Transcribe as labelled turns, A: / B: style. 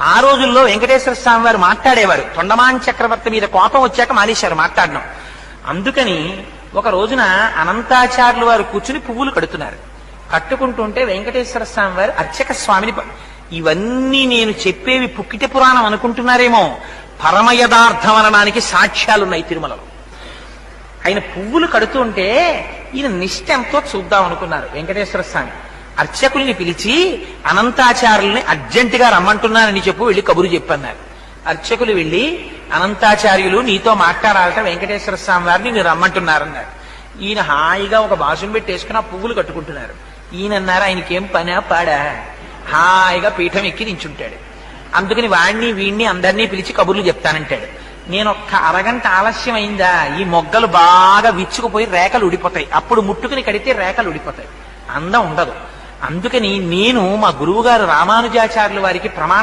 A: ఆ రోజుల్లో వెంకటేశ్వర స్వామి వారు మాట్లాడేవారు. తొండమాన్ చక్రవర్తి మీద కోపం వచ్చాక మానేశారు మాట్లాడడం. అందుకని ఒక రోజున అనంతాచార్యులు వారు కూర్చుని పువ్వులు కడుతున్నారు. కట్టుకుంటుంటే వెంకటేశ్వర స్వామి వారు అర్చక స్వామిని ఇవన్నీ నేను చెప్పేవి పుక్కిట పురాణం అనుకుంటున్నారేమో, పరమ యథార్థం అనడానికి సాక్ష్యాలున్నాయి తిరుమలలో. ఆయన పువ్వులు కడుతుంటే ఈయన నిష్ఠ ఎంతో చూద్దాం అనుకున్నారు వెంకటేశ్వర స్వామి. అర్చకుల్ని పిలిచి అనంతాచార్యుల్ని అర్జెంటుగా రమ్మంటున్నానని చెప్పు, వెళ్ళి కబురు చెప్పన్నారు. అర్చకులు వెళ్ళి అనంతాచార్యులు నీతో మాట్లాడాలట వెంకటేశ్వర స్వామి వారిని మీరు రమ్మంటున్నారన్నారు. ఈయన హాయిగా ఒక బాసును పెట్టేసుకుని ఆ పువ్వులు కట్టుకుంటున్నారు. ఈయన అన్నారు ఆయనకేం పనా పాడా, హాయిగా పీఠం ఎక్కి నించుంటాడు. అందుకని వాణ్ణి వీణ్ణి అందరినీ పిలిచి కబుర్లు చెప్తానంటాడు. నేను ఒక్క అరగంట ఆలస్యం అయిందా ఈ మొగ్గలు బాగా విచ్చుకుపోయి రేఖలు ఉడిపోతాయి. అప్పుడు ముట్టుకుని కడితే రేఖలు ఉడిపోతాయి, అందం ఉండదు. అందుకని నేను మా గురువు గారు రామానుజాచార్యుల వారికి ప్రమాణం